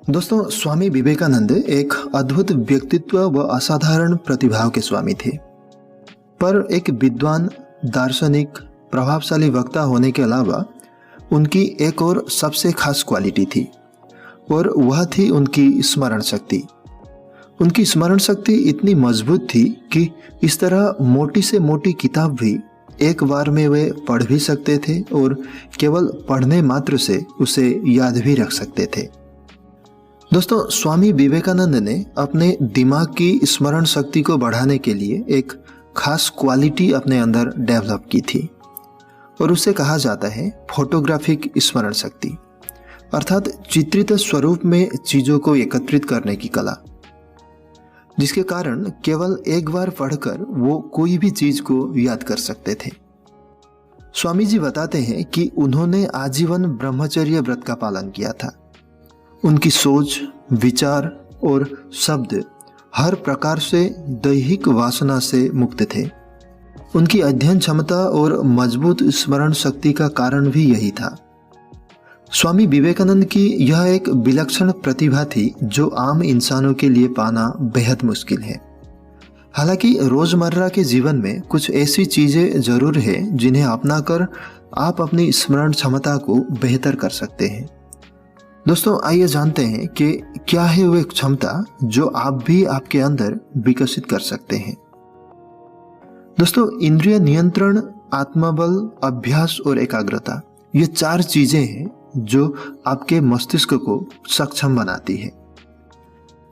दोस्तों, स्वामी विवेकानंद एक अद्भुत व्यक्तित्व व असाधारण प्रतिभाव के स्वामी थे। पर एक विद्वान, दार्शनिक, प्रभावशाली वक्ता होने के अलावा उनकी एक और सबसे खास क्वालिटी थी और वह थी उनकी स्मरण शक्ति। उनकी स्मरण शक्ति इतनी मजबूत थी कि इस तरह मोटी से मोटी किताब भी एक बार में वे पढ़ भी सकते थे और केवल पढ़ने मात्र से उसे याद भी रख सकते थे। दोस्तों, स्वामी विवेकानंद ने अपने दिमाग की स्मरण शक्ति को बढ़ाने के लिए एक खास क्वालिटी अपने अंदर डेवलप की थी और उसे कहा जाता है फोटोग्राफिक स्मरण शक्ति, अर्थात चित्रित स्वरूप में चीजों को एकत्रित करने की कला, जिसके कारण केवल एक बार पढ़कर वो कोई भी चीज को याद कर सकते थे। स्वामी जी बताते हैं कि उन्होंने आजीवन ब्रह्मचर्य व्रत का पालन किया था। उनकी सोच, विचार और शब्द हर प्रकार से दैहिक वासना से मुक्त थे। उनकी अध्ययन क्षमता और मजबूत स्मरण शक्ति का कारण भी यही था। स्वामी विवेकानंद की यह एक विलक्षण प्रतिभा थी जो आम इंसानों के लिए पाना बेहद मुश्किल है। हालांकि रोजमर्रा के जीवन में कुछ ऐसी चीजें जरूर है जिन्हें अपनाकर आप अपनी स्मरण क्षमता को बेहतर कर सकते हैं। दोस्तों, आइए जानते हैं कि क्या है वो एक क्षमता जो आप भी आपके अंदर विकसित कर सकते हैं। दोस्तों, इंद्रिय नियंत्रण, आत्मबल, अभ्यास और एकाग्रता, ये 4 चीजें हैं जो आपके मस्तिष्क को सक्षम बनाती है।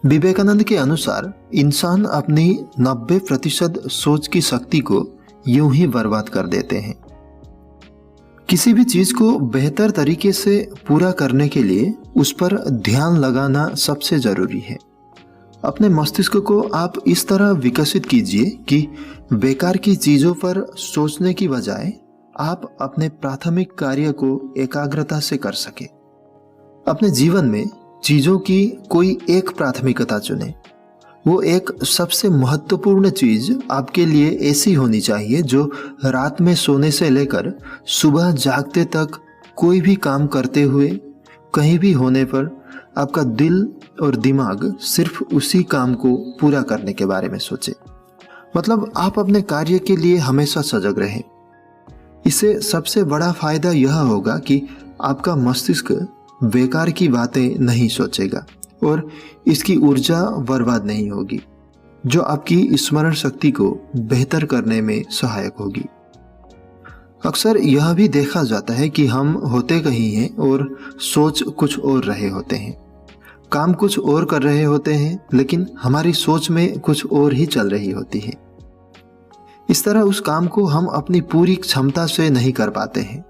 विवेकानंद के अनुसार इंसान अपनी 90% सोच की शक्ति को यूं ही बर्बाद कर देते हैं। किसी भी चीज को बेहतर तरीके से पूरा करने के लिए उस पर ध्यान लगाना सबसे जरूरी है। अपने मस्तिष्क को आप इस तरह विकसित कीजिए कि बेकार की चीजों पर सोचने की बजाय आप अपने प्राथमिक कार्य को एकाग्रता से कर सके। अपने जीवन में चीजों की कोई एक प्राथमिकता चुने। वो एक सबसे महत्वपूर्ण चीज आपके लिए ऐसी होनी चाहिए जो रात में सोने से लेकर सुबह जागते तक कोई भी काम करते हुए कहीं भी होने पर आपका दिल और दिमाग सिर्फ उसी काम को पूरा करने के बारे में सोचे। मतलब आप अपने कार्य के लिए हमेशा सजग रहें। इससे सबसे बड़ा फायदा यह होगा कि आपका मस्तिष्क बेकार की बातें नहीं सोचेगा और इसकी ऊर्जा बर्बाद नहीं होगी, जो आपकी स्मरण शक्ति को बेहतर करने में सहायक होगी। अक्सर यह भी देखा जाता है कि हम होते कहीं हैं और सोच कुछ और रहे होते हैं, काम कुछ और कर रहे होते हैं, लेकिन हमारी सोच में कुछ और ही चल रही होती है। इस तरह उस काम को हम अपनी पूरी क्षमता से नहीं कर पाते हैं।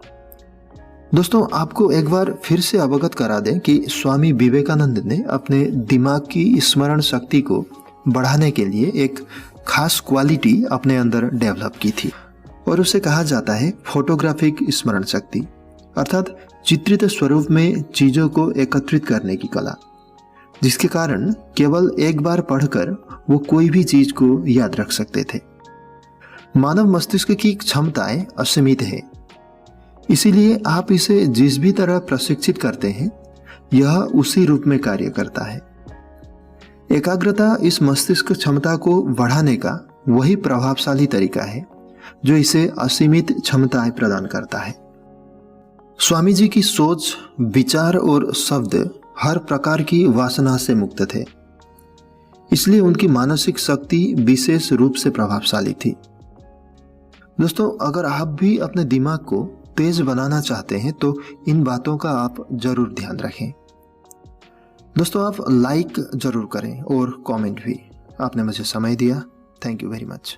दोस्तों, आपको एक बार फिर से अवगत करा दें कि स्वामी विवेकानंद ने अपने दिमाग की स्मरण शक्ति को बढ़ाने के लिए एक खास क्वालिटी अपने अंदर डेवलप की थी और उसे कहा जाता है फोटोग्राफिक स्मरण शक्ति, अर्थात चित्रित स्वरूप में चीजों को एकत्रित करने की कला, जिसके कारण केवल एक बार पढ़कर वो कोई भी चीज को याद रख सकते थे। मानव मस्तिष्क की क्षमताएं असीमित है, इसीलिए आप इसे जिस भी तरह प्रशिक्षित करते हैं यह उसी रूप में कार्य करता है। एकाग्रता इस मस्तिष्क क्षमता को बढ़ाने का वही प्रभावशाली तरीका है जो इसे असीमित क्षमताएं प्रदान करता है। स्वामी जी की सोच, विचार और शब्द हर प्रकार की वासना से मुक्त थे, इसलिए उनकी मानसिक शक्ति विशेष रूप से प्रभावशाली थी। दोस्तों, अगर आप भी अपने दिमाग को तेज बनाना चाहते हैं तो इन बातों का आप जरूर ध्यान रखें। दोस्तों, आप लाइक जरूर करें और कमेंट भी। आपने मुझे समय दिया, थैंक यू वेरी मच।